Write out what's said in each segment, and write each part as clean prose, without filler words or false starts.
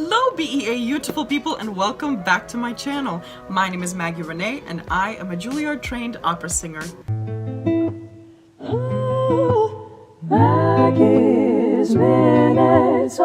Hello BEA beautiful people and welcome back to my channel. My name is Maggie Reneé and I am a Juilliard trained opera singer. Maggie's Minutes.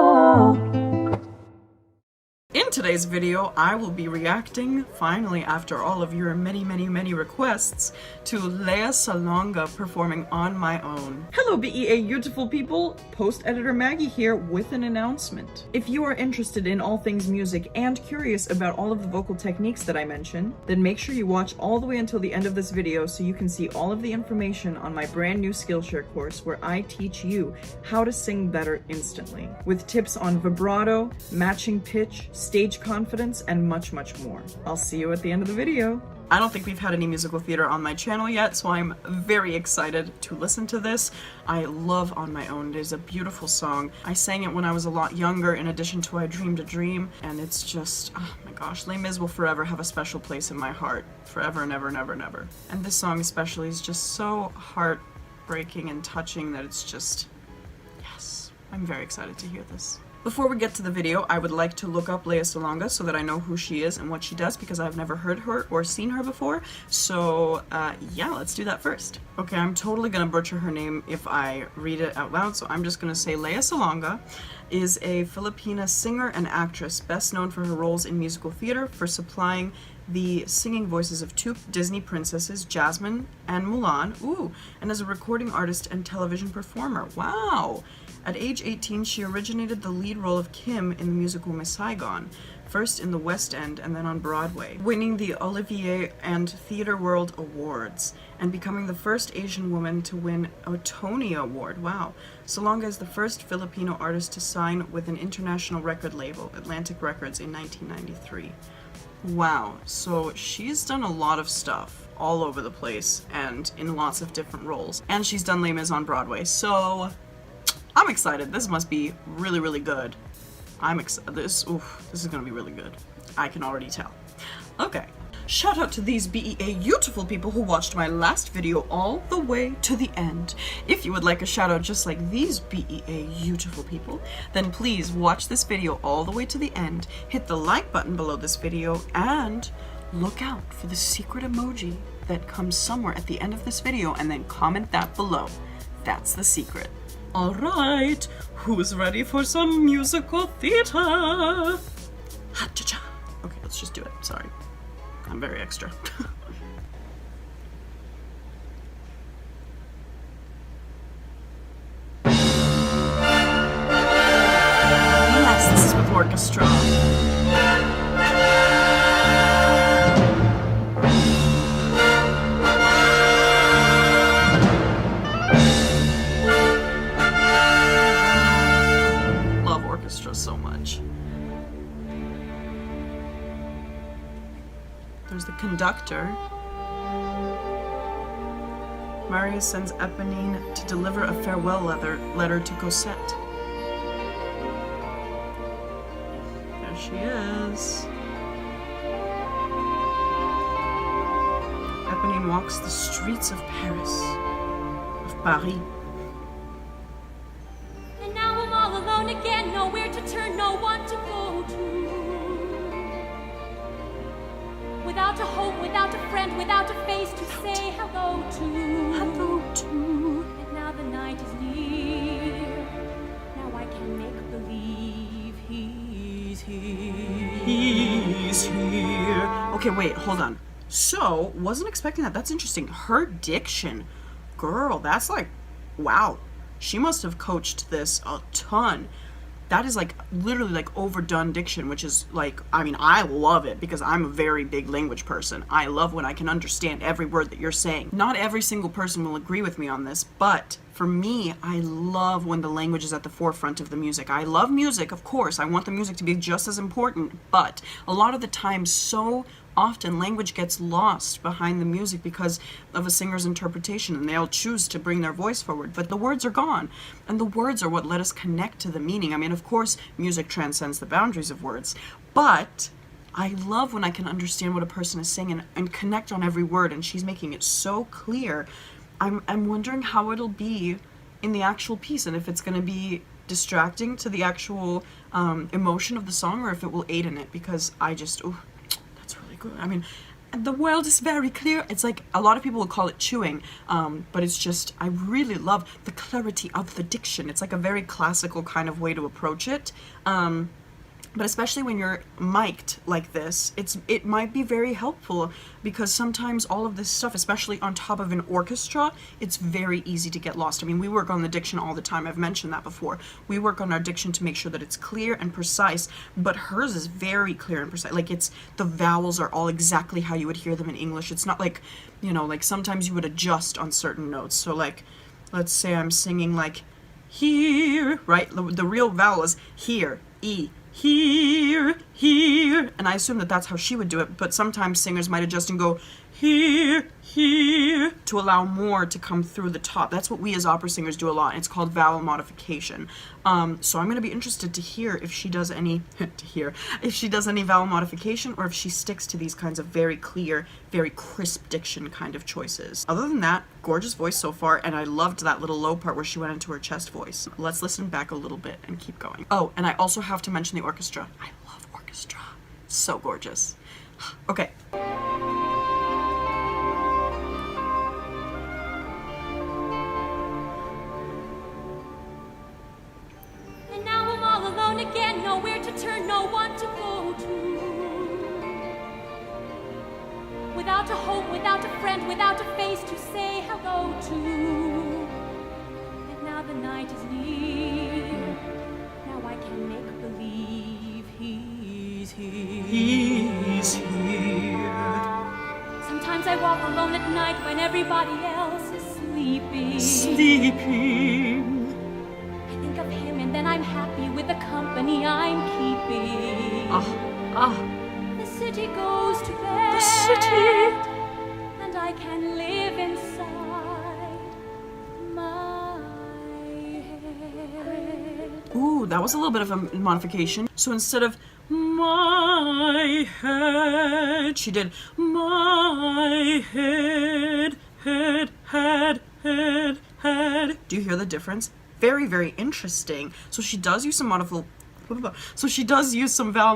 In today's video, I will be reacting, finally after all of your many requests, to Lea Salonga performing On My Own. Hello BEA beautiful people, post-editor Maggie here with an announcement. If you are interested in all things music and curious about all of the vocal techniques that I mentioned, then make sure you watch all the way until the end of this video so you can see all of the information on my brand new Skillshare course where I teach you how to sing better instantly, with tips on vibrato, matching pitch, stage confidence, and much more. I'll see you at the end of the video. I don't think we've had any musical theater on my channel yet, so I'm very excited to listen to this. I love On My Own. It is a beautiful song. I sang it when I was a lot younger in addition to I Dreamed a Dream, and it's just, oh my gosh, Les Miz will forever have a special place in my heart. Forever and ever and ever and ever. And this song especially is just so heartbreaking and touching that it's just, yes, I'm very excited to hear this. Before we get to the video, I would like to look up Lea Salonga so that I know who she is and what she does because I've never heard her or seen her before. So yeah, let's do that first. Okay, I'm totally gonna butcher her name if I read it out loud, so I'm just gonna say Lea Salonga is a Filipina singer and actress, best known for her roles in musical theater for supplying the singing voices of two Disney princesses, Jasmine and Mulan, and as a recording artist and television performer. Wow! At age 18, she originated the lead role of Kim in the musical Miss Saigon, first in the West End and then on Broadway, winning the ʻleɪə and Theatre World Awards, and becoming the first Asian woman to win a Tony Award. Wow. Salonga is the first Filipino artist to sign with an international record label, Atlantic Records, in 1993. Wow, so she's done a lot of stuff all over the place and in lots of different roles. And she's done Les Miz on Broadway, so I'm excited. This must be really good. I'm excited. This is gonna be really good. I can already tell. Okay. Shout out to these BEA beautiful people who watched my last video all the way to the end. If you would like a shout out just like these BEA beautiful people, then please watch this video all the way to the end, hit the like button below this video, and look out for the secret emoji that comes somewhere at the end of this video, and then comment that below. That's the secret. Alright, who's ready for some musical theater? Ha-cha-cha. Okay, let's just do it. Sorry. I'm very extra. Yes, this is with orchestra. Love orchestra so much. There's the conductor. Marius sends Éponine to deliver a farewell letter to Cosette. There she is. Éponine walks the streets of Paris. Of Paris. And now I'm all alone again, nowhere to turn, no one to go to. Without a home, without a friend, without a face to say hello to. Hello to. And now the night is near. Now I can make believe he's here. He's here. Okay, wait, hold on. So, wasn't expecting that. That's interesting. Her diction, girl, that's like, wow. She must have coached this a ton. That is like literally like overdone diction, which is like, I mean, I love it because I'm a very big language person. I love when I can understand every word that you're saying. Not every single person will agree with me on this, but for me, I love when the language is at the forefront of the music. I love music, of course. I want the music to be just as important, but a lot of the time, so often language gets lost behind the music because of a singer's interpretation, and they'll choose to bring their voice forward, but the words are gone, and the words are what let us connect to the meaning. I mean, of course, music transcends the boundaries of words, but I love when I can understand what a person is saying and connect on every word, and she's making it so clear. I'm wondering how it'll be in the actual piece, and if it's going to be distracting to the actual emotion of the song or if it will aid in it, because I just, oh, that's really good. I mean, the world is very clear. It's like, a lot of people will call it chewing, but it's just, I really love the clarity of the diction. It's like a very classical kind of way to approach it. But especially when you're mic'd like this, it might be very helpful, because sometimes all of this stuff, especially on top of an orchestra, it's very easy to get lost. I mean, we work on the diction all the time. I've mentioned that before. We work on our diction to make sure that it's clear and precise, but hers is very clear and precise. Like, it's, the vowels are all exactly how you would hear them in English. It's not like, you know, like sometimes you would adjust on certain notes. So like, let's say I'm singing like here, right? The real vowel is here, E. Here, here, and I assume that that's how she would do it, but sometimes singers might adjust and go here, here, to allow more to come through the top. That's what we as opera singers do a lot. It's called vowel modification. So I'm going to be interested to hear if she does any, if she does any vowel modification, or if she sticks to these kinds of very clear, very crisp diction kind of choices. Other than that, gorgeous voice so far, and I loved that little low part where she went into her chest voice. Let's listen back a little bit and keep going. Oh, and I also have to mention the orchestra. I love orchestra. So gorgeous. Okay. Again, nowhere to turn, no one to go to. Without a hope, without a friend, without a face to say hello to. And now the night is near. Now I can make believe he's here. He's here. Sometimes I walk alone at night when everybody else is sleeping. Sleeping. Of him, and then I'm happy with the company I'm keeping. The city goes to bed. The city. And I can live inside my head. Ooh, that was a little bit of a modification. So instead of my head, she did my head, head, head, head, head. Do you hear the difference? Very, very interesting. So she does use some vowel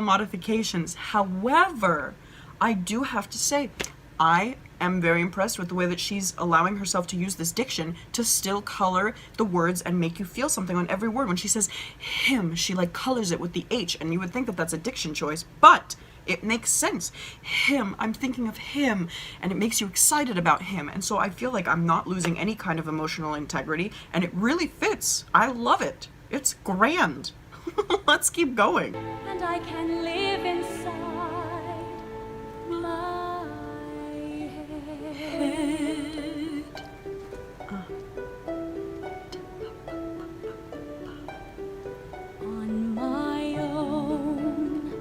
modifications. However, I do have to say, I am very impressed with the way that she's allowing herself to use this diction to still color the words and make you feel something on every word. When she says him, she like colors it with the H, and you would think that that's a diction choice, but it makes sense. Him, I'm thinking of him, and it makes you excited about him. And so I feel like I'm not losing any kind of emotional integrity, and it really fits. I love it. It's grand. Let's keep going. And I can live inside my head. On my own,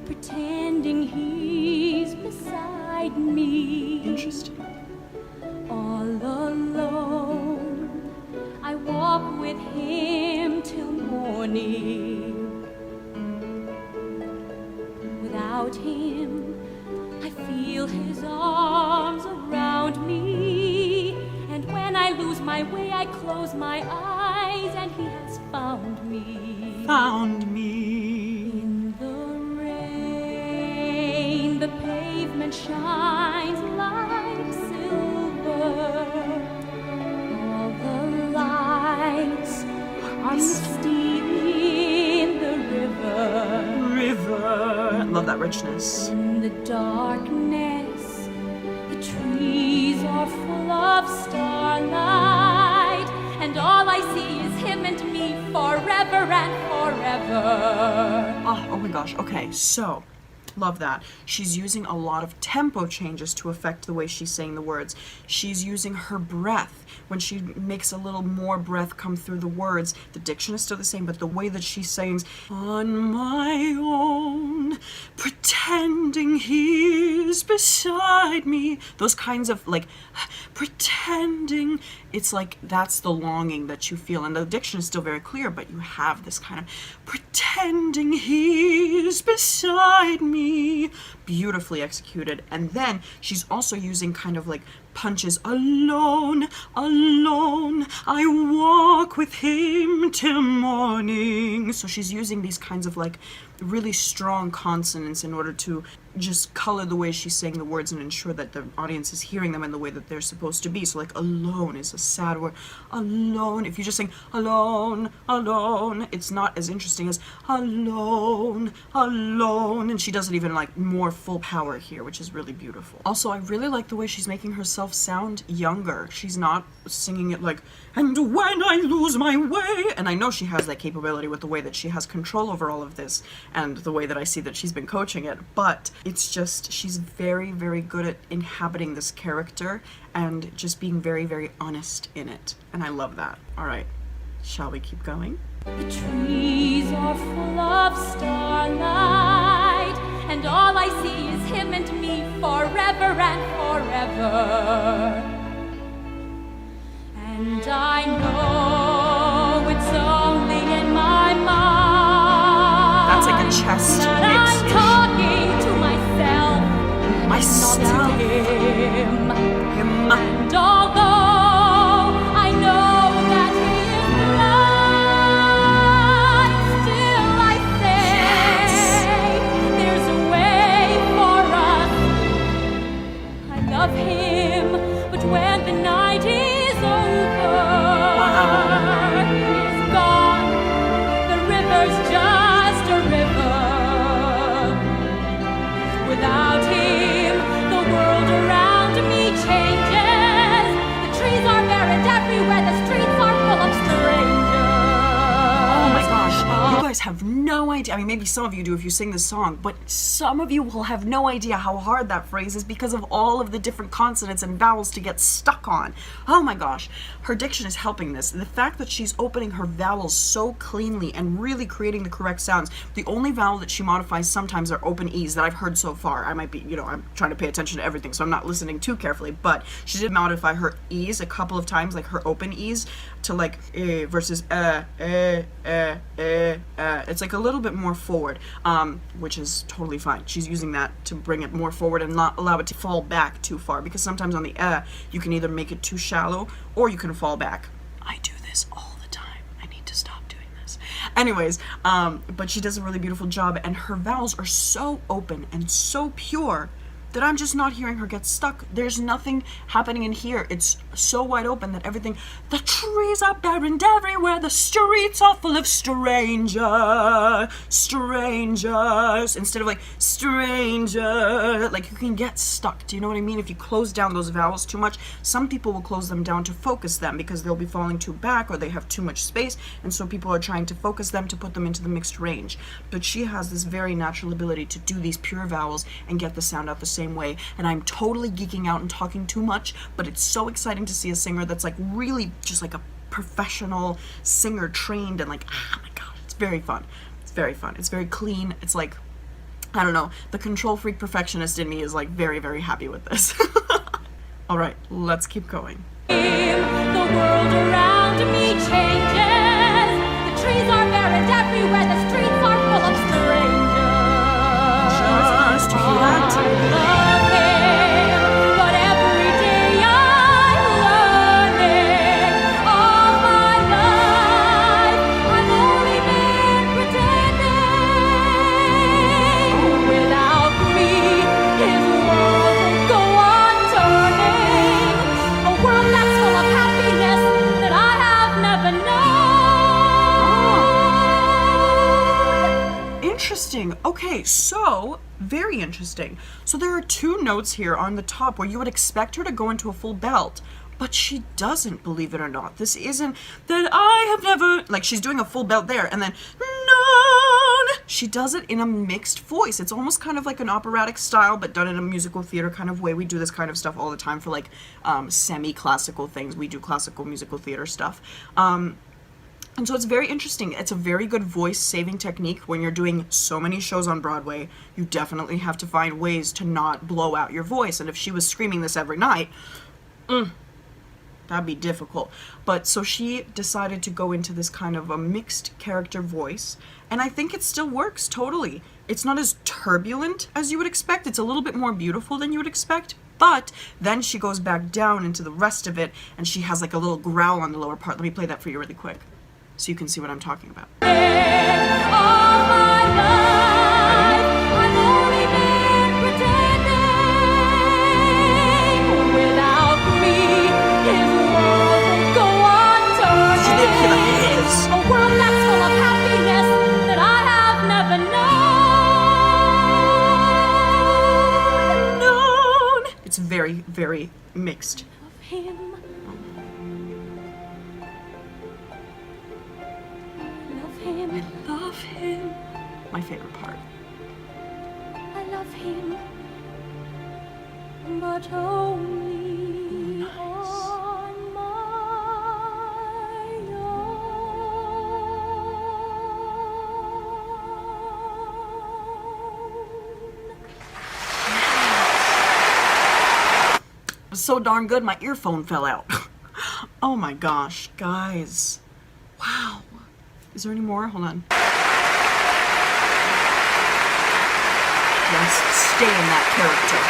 pretending he's beside me. Interesting. All alone, I walk with him till morning. Without him, I feel his arms around me. And when I lose my way, I close my eyes, and he has found me. Found me. In the rain, the pavement shines like silver. All the lights are misty in the river. River. Love that richness. In the darkness, the trees are full of starlight, and all I see is him and me forever and forever. Oh my gosh. Okay, so love that. She's using a lot of tempo changes to affect the way she's saying the words. She's using her breath. When she makes a little more breath come through the words, the diction is still the same, but the way that she sings, on my own, pretending he's beside me, those kinds of like, pretending, it's like that's the longing that you feel. And the diction is still very clear, but you have this kind of pretending he's beside me, beautifully executed. And then she's also using kind of like punches. Alone, alone, I walk with him till morning. So she's using these kinds of like really strong consonants in order to just color the way she's saying the words and ensure that the audience is hearing them in the way that they're supposed to be. So like alone is a sad word. Alone, if you just sing alone, alone, it's not as interesting as alone, alone. And she does it even like more full power here, which is really beautiful. Also, I really like the way she's making herself sound younger. She's not singing it like, and when I lose my way. And I know she has that capability with the way that she has control over all of this and the way that I see that she's been coaching it. But it's just, she's very, very good at inhabiting this character and just being very, very honest in it. And I love that. All right, shall we keep going? The trees are full of starlight, and all I see is him and me forever and forever. And I know it's only in my mind. That's like a chest that mix. I'm talking to myself, Myself. not to him. Him. And although I know that he is blind, still I say there's a way for us. I love him, but when the night is over, he's gone. The river's just a river. Without him, the world around me changes. The trees are buried everywhere. The streets are full of strangers. Oh my gosh, you guys have no idea. I mean, maybe some of you do if you sing this song, but some of you will have no idea how hard that phrase is because of all of the different consonants and vowels to get stuck on. Oh my gosh, her diction is helping this. The fact that she's opening her vowels so cleanly and really creating the correct sounds. The only vowel that she modifies sometimes are open E's that I've heard so far. I might be, I'm trying to pay attention to everything, so I'm not listening too carefully, but she did modify her E's a couple of times, like her open E's, to like versus it's like a little bit more forward, which is totally fine. She's using that to bring it more forward and not allow it to fall back too far, because sometimes on the you can either make it too shallow or you can fall back. I do this all the time. I need to stop doing this. Anyways, but she does a really beautiful job, and her vowels are so open and so pure that I'm just not hearing her get stuck. There's nothing happening in here. It's so wide open that everything, the trees are buried everywhere, the streets are full of strangers, instead of like stranger, like you can get stuck. Do you know what I mean? If you close down those vowels too much, some people will close them down to focus them because they'll be falling too back or they have too much space, and so people are trying to focus them to put them into the mixed range. But she has this very natural ability to do these pure vowels and get the sound out the same way, and I'm totally geeking out and talking too much, but it's so exciting to see a singer that's like really just like a professional singer, trained, and like, oh my god, it's very fun. It's very fun. It's very clean. It's like, I don't know, the control freak perfectionist in me is like very, very happy with this. All right, let's keep going. The world around me changes. The trees are buried everywhere. The streets are full of strangers. Just hear that? I love him, but every day I'm learning. All my life I've only been pretending. Without me, his world will go on turning. A world that's full of happiness that I have never known. Interesting. Okay, so very interesting. So there are two notes here on the top where you would expect her to go into a full belt, but she doesn't, believe it or not. This isn't that I have never, like she's doing a full belt there, and then no, she does it in a mixed voice. It's almost kind of like an operatic style, but done in a musical theater kind of way. We do this kind of stuff all the time for like semi-classical things. We do classical musical theater stuff. And so it's very interesting. It's a very good voice-saving technique. When you're doing so many shows on Broadway, you definitely have to find ways to not blow out your voice. And if she was screaming this every night, that'd be difficult. But so she decided to go into this kind of a mixed character voice, and I think it still works totally. It's not as turbulent as you would expect. It's a little bit more beautiful than you would expect. But then she goes back down into the rest of it, and she has like a little growl on the lower part. Let me play that for you really quick so you can see what I'm talking about. It's very, very mixed. I love him. My favorite part. I love him, but only on my own. It was so darn good, my earphone fell out. Oh my gosh, guys. Wow. Is there any more? Hold on. Yes, stay in that character.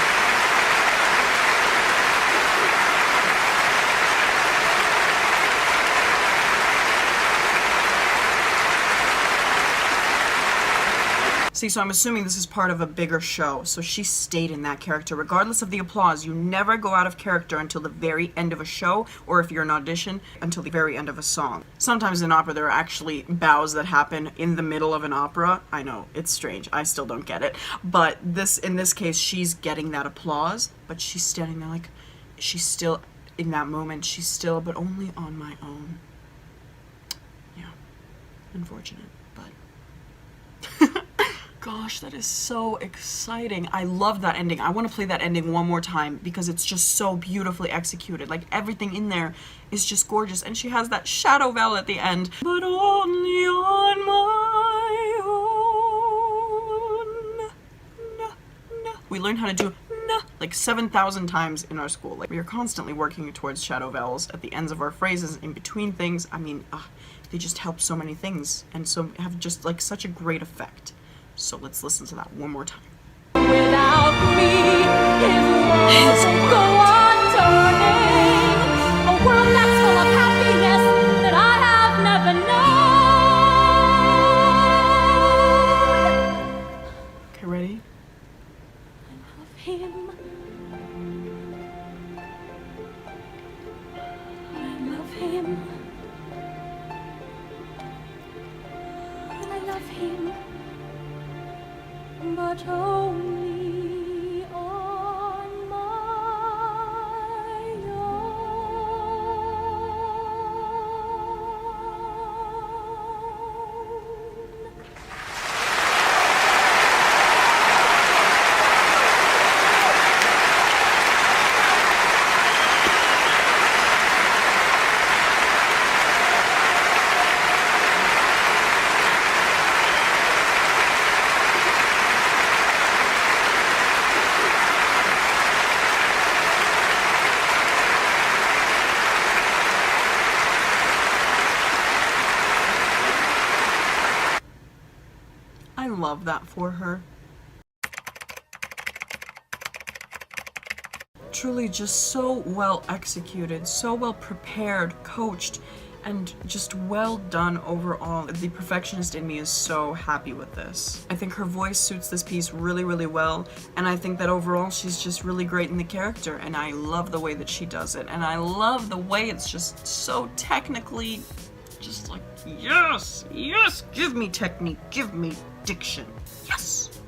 See, so I'm assuming this is part of a bigger show, so she stayed in that character. Regardless of the applause, you never go out of character until the very end of a show, or if you're an audition, until the very end of a song. Sometimes in opera there are actually bows that happen in the middle of an opera. I know, it's strange, I still don't get it. But in this case, she's getting that applause, but she's standing there like, she's still, in that moment, she's still, but only on my own. Yeah, unfortunate, but... Gosh, that is so exciting. I love that ending. I want to play that ending one more time because it's just so beautifully executed. Like, everything in there is just gorgeous. And she has that shadow vowel at the end. But only on my own. No, no. We learned how to do no like 7,000 times in our school. Like, we are constantly working towards shadow vowels at the ends of our phrases, in between things. I mean, they just help so many things and so have just like such a great effect. So let's listen to that one more time. Without me, his world go on turning, a world that's full of happiness that I have never known. Okay, ready? I love him. I love him. I love him. But only on my own. I love that for her. Truly just so well executed, so well prepared, coached, and just well done overall. The perfectionist in me is so happy with this. I think her voice suits this piece really, really well, and I think that overall she's just really great in the character, and I love the way that she does it, and I love the way it's just so technically just like, yes, yes, give me technique, give me diction, yes.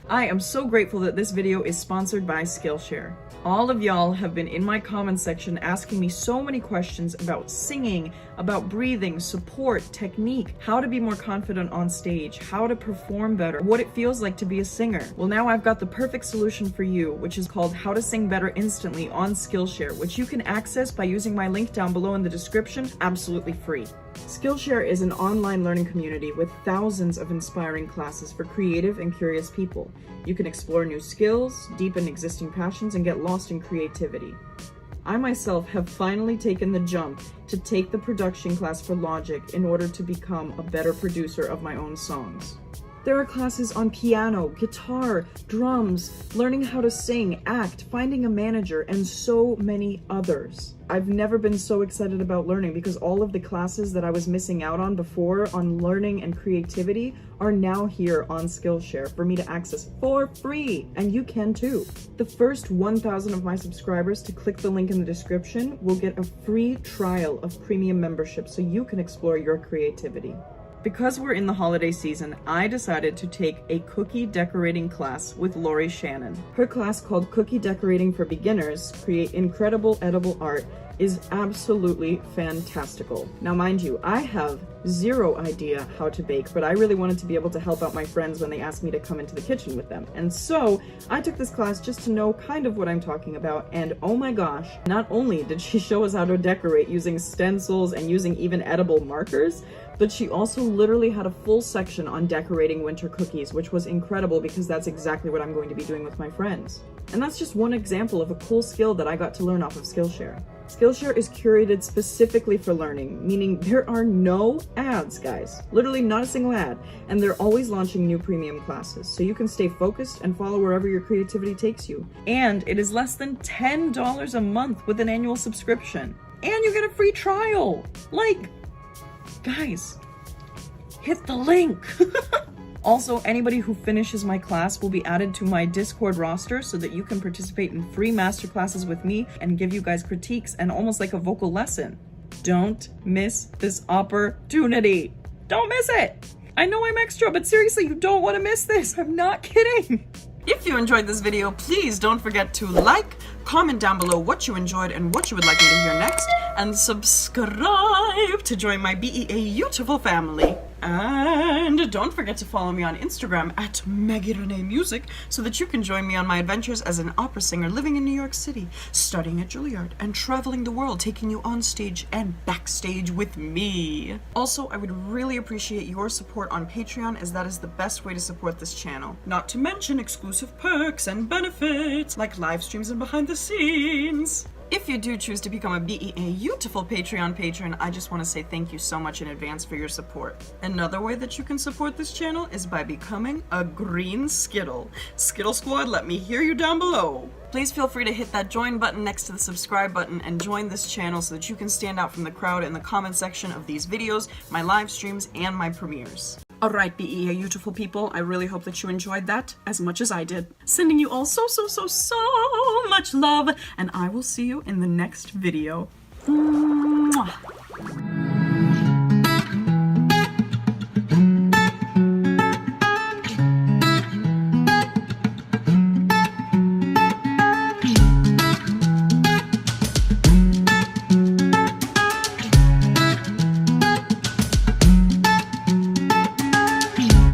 I am so grateful that this video is sponsored by Skillshare. All of y'all have been in my comment section asking me so many questions about singing, about breathing, support, technique, how to be more confident on stage, how to perform better, what it feels like to be a singer. Well, now I've got the perfect solution for you, which is called How to Sing Better Instantly on Skillshare, which you can access by using my link down below in the description, absolutely free. Skillshare is an online learning community with thousands of inspiring classes for creative and curious people. You can explore new skills, deepen existing passions, and get lost in creativity. I myself have finally taken the jump to take the production class for Logic in order to become a better producer of my own songs. There are classes on piano, guitar, drums, learning how to sing, act, finding a manager, and so many others. I've never been so excited about learning because all of the classes that I was missing out on before on learning and creativity are now here on Skillshare for me to access for free, and you can too. The first 1,000 of my subscribers to click the link in the description will get a free trial of premium membership so you can explore your creativity. Because we're in the holiday season, I decided to take a cookie decorating class with Lori Shannon. Her class, called Cookie Decorating for Beginners, Create Incredible Edible Art, is absolutely fantastical. Now mind you, I have zero idea how to bake, but I really wanted to be able to help out my friends when they asked me to come into the kitchen with them. And so I took this class just to know kind of what I'm talking about, and oh my gosh, not only did she show us how to decorate using stencils and using even edible markers, but she also literally had a full section on decorating winter cookies, which was incredible because that's exactly what I'm going to be doing with my friends. And that's just one example of a cool skill that I got to learn off of Skillshare. Skillshare is curated specifically for learning, meaning there are no ads, guys. Literally not a single ad. And they're always launching new premium classes, so you can stay focused and follow wherever your creativity takes you. And it is less than $10 a month with an annual subscription. And you get a free trial. Like, guys, hit the link. Also, anybody who finishes my class will be added to my Discord roster so that you can participate in free masterclasses with me and give you guys critiques and almost like a vocal lesson. Don't miss this opportunity. Don't miss it. I know I'm extra, but seriously, you don't want to miss this. I'm not kidding. If you enjoyed this video, please don't forget to like, comment down below what you enjoyed and what you would like me to hear next, and subscribe to join my beautiful family. And don't forget to follow me on Instagram at Maggie Reneé Music so that you can join me on my adventures as an opera singer living in New York City, studying at Juilliard, and traveling the world, taking you on stage and backstage with me. Also, I would really appreciate your support on Patreon, as that is the best way to support this channel. Not to mention exclusive perks and benefits like live streams and behind the scenes. If you do choose to become a beautiful Patreon patron, I just want to say thank you so much in advance for your support. Another way that you can support this channel is by becoming a green Skittle. Skittle Squad, let me hear you down below. Please feel free to hit that join button next to the subscribe button and join this channel so that you can stand out from the crowd in the comment section of these videos, my live streams, and my premieres. Alright, beautiful people, I really hope that you enjoyed that as much as I did. Sending you all so much love, and I will see you in the next video. Mwah.